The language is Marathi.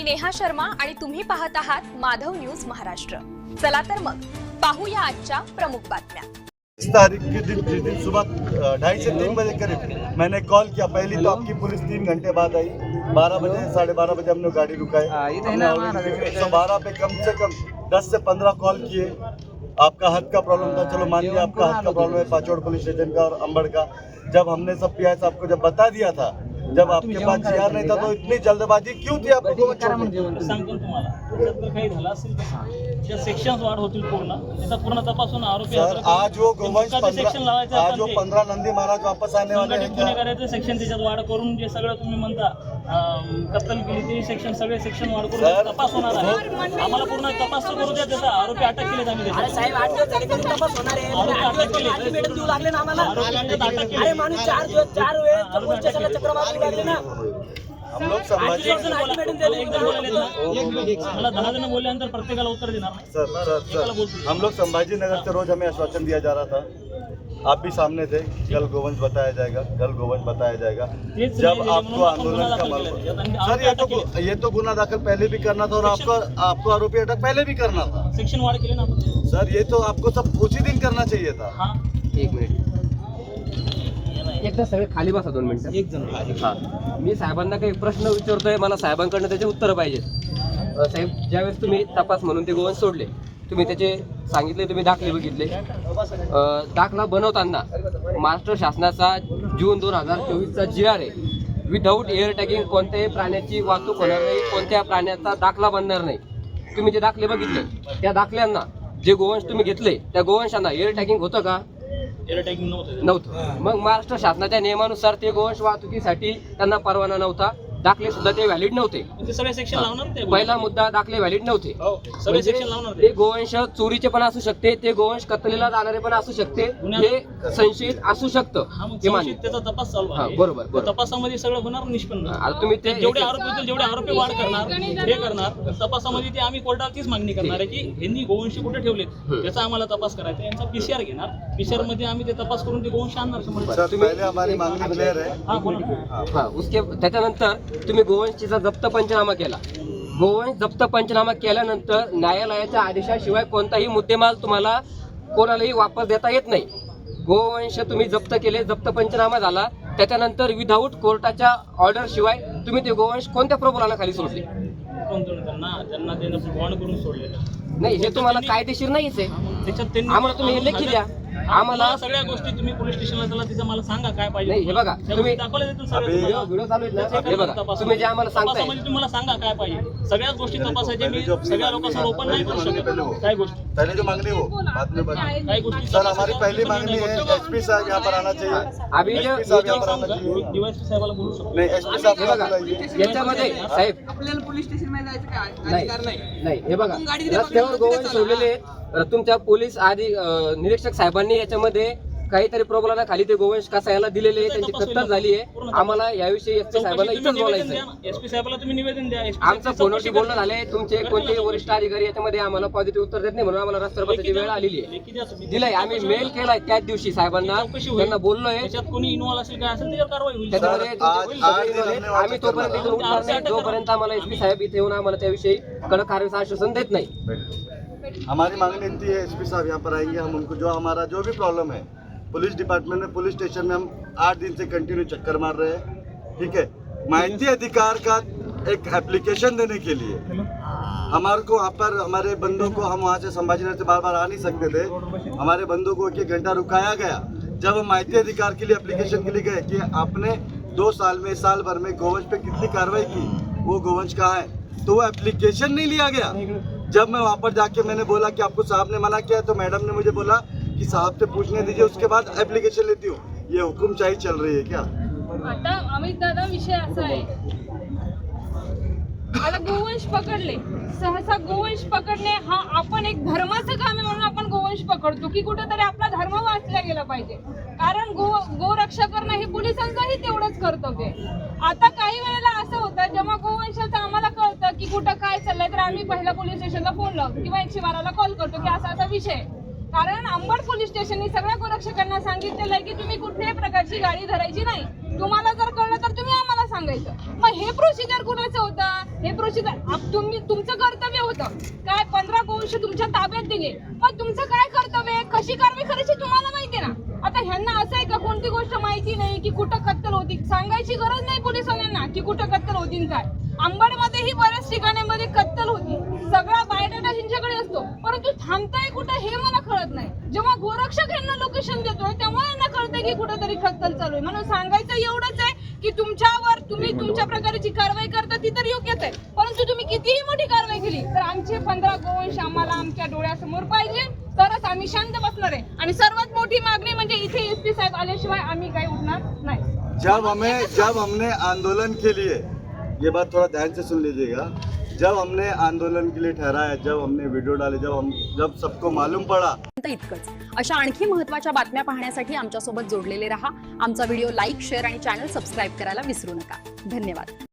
मी नेहा शर्मा आणि तुम्ही पाहत आहात माधव न्यूज महाराष्ट्र। चला तर मग पाहूया आजच्या प्रमुख बातम्या। इस तारीख के दिन जिस दिन सुबह 2:30 से 3 बजे करीब मैंने कॉल किया। पहली तो आपकी पुलिस 3 घंटे बाद आई। 12 बजे 12:30 बजे हमने गाड़ी रुकाई। 112 पे कम से कम 10 से 15 कॉल किए। आपका हद का प्रॉब्लम था, चलो मान लिया आपका हद का प्रॉब्लम है, पाचोड़ पुलिस स्टेशन का और अंबड़ का। जब हमने सब पीआई साहब को जब बता दिया था, जब आपके पास जीआर नहीं था, तो इतनी जल्दबाजी क्यों थी आपको? सांगतो तुम्हाला त्याच्यात जर काही झालं असेल तर सेक्शन्स वाढ होतील पूर्ण, त्याचा पूर्ण तपास होऊन आरोपी सर आज वो गोवंश सेक्शन 15 लावायचं आज वो 15 नंदी महाराज वापस आने वाले हैं। गुन्हेगाराचं सेक्शन त्याच्यात वाढ करून जे सगळं तुम्ही म्हणता कत्तल केली ते सेक्शन सगळे सेक्शन वाढ करून तपास होणार आहे। आम्हाला पूर्ण तपास करू द्या त्याचा। आरोपी अटक केलेत आम्ही त्याच्यात। साहेब 8 दिवस झाले तरी तपास होणार आहे। आरोपी अटक केले, अल्टिमेटम देऊ लागले ना आम्हाला। अटक केली। अरे माणूस 4 दिवस 4 वेळेस पोलीस स्टेशनला चक्र मारू लागले ना। हम लोग संभाजी मला 10 जण बोलल्यानंतर प्रत्येकाला उत्तर देणार नाही। सर हम लोग संभाजी नगर से रोज हमें आश्वासन दिया जा रहा था। आप भी सामने थे, कल गोवंश बताया जाएगा, कल गोवंश बताया जाएगा। जब आपको आंदोलन का मालूम सर ये तो गुना दाखिल पहले भी करना था और आपको आरोपी अटक पहले भी करना था। सेक्शन वाढ केले ना सर ये तो आपको सब उसी दिन करना चाहिए था। हाँ 1 मिनिट एकदा सगळे खाली बसा 2 मिनिटं। एक जण हां मी साहेबांना काही प्रश्न विचारतोय, मला साहेबांकडनं त्याचे उत्तर पाहिजे। साहेब ज्यावेळेस तुम्ही तपास म्हणून ते गोवंश सोडले, तुम्ही त्याचे सांगितले, तुम्ही दाखले बघितले। दाखला बनवताना महाराष्ट्र शासनाचा जून 2024चा जीआर आहे। विदाऊट एअर टॅगिंग कोणत्याही प्राण्याची वाहतूक होणार नाही, कोणत्या प्राण्याचा दाखला बनणार नाही। तुम्ही जे दाखले बघितले त्या दाखल्यांना जे गोवंश तुम्ही घेतले त्या गोवंशांना एअर टॅगिंग होतं का? एअर टॅगिंग नव्हतं। मग महाराष्ट्र शासनाच्या नियमानुसार ते गोवंश वाहतुकीसाठी त्यांना परवाना नव्हता, दाखले सुद्धा ते व्हॅलिड नव्हते। ते सगळे सेक्शन लावणार ते पहिला मुद्दा दाखले व्हॅलिड नव्हते। सगळे सेक्शन लावणार ते गोवंश चोरीचे पण असू शकते, ते गोवंश कत्तलीला जाणारे पण असू शकते, हे संशयित असू शकतं। हे मान्य, त्याचा तपास चालू आहे। बरोबर। तपासामध्ये सगळं होणार निष्पन्न। आता तुम्ही ते जेवढे आरोपी होतील जेवढे आरोपी वाढ करणार हे करणार तपासामध्ये ते आम्ही कोर्टाला तीच मागणी करणार आहे की यांनी गोवंश कुठे ठेवलेत त्याचा आम्हाला तपास करायचा। यांचा पीसीआर घेणार, पीसीआर मध्ये आम्ही ते तपास करून ते गोवंश आणणार। सर पहले हमारी मांगनी क्लियर है। हा बोला। हा उसके त्याच्यानंतर तुम्ही गोवंशचा जप्त पंचनामा केला। गोवंश जप्त पंचनामा केल्यानंतर न्यायालयाच्या आदेशाशिवाय कोणताही मुद्देमाल तुम्हाला कोणालाही वापस देता येत नाही। गोवंश तुम्ही जप्त केले, जप्त पंचनामा झाला, त्याच्यानंतर विदाऊट कोर्टाच्या ऑर्डर शिवाय तुम्ही ते गोवंश कोणत्या प्रबोधनाखाली सोडले? त्यांना ते बॉन्ड करून सोडलेलं नाही, हे तुम्हाला कायदेशीर नाहीच आहे। त्याच्यात त्यांनी आम्हाला तुम्ही हे लेखी द्या। आम्हाला सगळ्या गोष्टी तुम्ही पोलीस स्टेशनला चला, तिचं मला सांगा काय पाहिजे। नाही, हे बघा तुम्ही दाखवले देतील सगळं तुम्हाला। व्हिडिओ चालू आहेत ना, हे बघा तुम्ही जे आम्हाला सांगताय तपासामध्ये तुम्हाला सांगा काय पाहिजे। सगळ्याच गोष्टी तपासायचे, मी सगळ्या लोकांसमोर ओपन नाही करू शकत काही गोष्टी। पहले जो मांगनी हो बाद में बता। काही गोष्टी सर हमारी पहली मांगनी है एसपी साहब यहाँ पर आना चाहिए। अभी जो एसपी साहब यहाँ पर आना चाहिए। डीवायएसपी साहेबाला बोलू शकतो। नहीं एसपी साहब हे बघा बुलाइए। याच्यामध्ये साहेब आपल्याला पोलीस स्टेशन मध्ये जायचं काय अधिकार नाही। नाही, हे बघा रस्त्यावर गोवंश सोडलेले आहेत। तुमच्या पोलीस निरीक्षक साहेबांनी याच्यामध्ये काहीतरी प्रबोधनाखाली ते गोवंश कसायला दिलेले, त्यांची कत्तल झाली आहे। आम्हाला याविषयी एसपी साहेबांना इथंच बोलायचं आहे। एसपी साहेबाला तुम्ही निवेदन द्या। आमचं फोनवरती बोलणं झालंय, तुमचे कोणतेही वरिष्ठ अधिकारी याच्यामध्ये आम्हाला पॉझिटिव्ह उत्तर देत नाही, म्हणून आम्हाला रस्त्यावर बसायची वेळ आलेली आहे। दिलंय, आम्ही मेल केलाय त्याच दिवशी साहेबांना, त्यांना बोललोय त्याच्यात कोणी इन्व्हॉल्व असेल काय असेल त्याच्यावर कारवाई होईल। त्याच्यामध्ये आम्ही तोपर्यंत इथून उठणार नाही जोपर्यंत आम्हाला एसपी साहेब इथे येऊन आम्हाला त्याविषयी कडक कारवाईचं आश्वासन देत नाही। हमारी मांगनी इतनी है, एसपी साहब यहाँ पर आएंगे, हम उनको जो हमारा जो भी प्रॉब्लम है पुलिस डिपार्टमेंट में, पुलिस स्टेशन में हम 8 दिन से कंटिन्यू चक्कर मार रहे हैं। ठीक है, माहिती अधिकार का एक एप्लीकेशन देने के लिए हमारे को वहाँ पर हमारे बंदों को, हम वहाँ से संभाजी नगर से बार बार आ नहीं सकते थे, हमारे बंदों को 1 घंटा रुकाया गया। जब हम माहिती अधिकार के लिए एप्लीकेशन के लिए गए कि आपने 2 साल में, साल भर में गोवंश पे कितनी कार्रवाई की, वो गोवंश कहाँ है, तो वो एप्लीकेशन नहीं लिया गया। जब मैं वहाँ पर जाके मैंने बोला कि आपको साहब ने मना किया, तो मैडम ने मुझे बोला कि साहब से पूछने दीजिए, उसके बाद एप्लीकेशन लेती हूँ। ये हुकुमशाही चल रही है क्या? आता अमित दादा विषय असा आहे, आता गोवंश पकडले, सहसा गोवंश पकडणे हा आपण एक धर्माचं काम आहे म्हणून आपण गोवंश पकडतो की कुठेतरी आपला धर्म वाचला गेला पाहिजे। कारण गोरक्षा करणं हे पोलिसांचंही तेवढंच कर्तव्य आहे। आता काही वेळेला असं होतं, जेव्हा गोवंशाचं आम्हाला कळतं की कुठं काय चाललंय, तर आम्ही पहिला पोलीस स्टेशनला फोन लावतो किंवा 112ला कॉल करतो की असा असा विषय आहे। कारण अंबड पोलीस स्टेशनने सगळ्या गोरक्षकांना सांगितलेलं आहे की तुम्ही कुठल्याही प्रकारची गाडी धरायची नाही। तुम्हाला जर कळलं तर तुम्ही आम्हाला सांगायचं. मग हे प्रोसिजर कुणाचं होतं? हे प्रोसिजर तुमचं कर्तव्य होतं काय? 15 गोवंश तुमच्या ताब्यात दिले, मग तुमचं काय कर्तव्य, कशी कारवाई करायची तुम्हाला माहिती ना. आता ह्यांना असं आहे का कोणती गोष्ट माहिती नाही की कुठं कत्तल होती? सांगायची गरज नाही पोलिसांना की कुठं कत्तल होती काय. अंबडमध्येही बऱ्याच ठिकाणांमध्ये कत्तल होती, सगळा बायोडाटा ह्यांच्याकडे असतो, परंतु थांबताय कुठं हे मला कळत नाही. जेव्हा गोरक्षक यांना लोकेशन देतोय तेव्हा यांना कळतंय की कुठेतरी कत्तल चालू आहे. म्हणून सांगायचं एवढंच आहे की तुमच्यावर तुम्ही तुमच्या प्रकारची कारवाई करता ती तर योग्यच आहे, परंतु तुम्ही कितीही मोठी कारवाई केली तर आमचे 15 गोवंश आम्हाला आमच्या डोळ्यासमोर पाहिजे, तरच आम्ही शांत बसणार आहे. आणि सर्वात मोठी मागणी म्हणजे इथे SP साहेब आल्याशिवाय आम्ही काही उठणार नाही. जब हमने आंदोलन के लिए, ये बात थोड़ा ध्यान से सुन लीजिएगा, जब हमने आंदोलन के लिए ठहराया, जब हमने वीडियो डाले, जब सबको मालूम पड़ा, इतकंच. अशा आणखी महत्त्वाच्या बातम्या पाहण्यासाठी आमच्यासोबत जोडलेले रहा. आमचा व्हिडिओ लाईक, शेअर आणि चॅनल सबस्क्राईब करायला विसरू नका. धन्यवाद.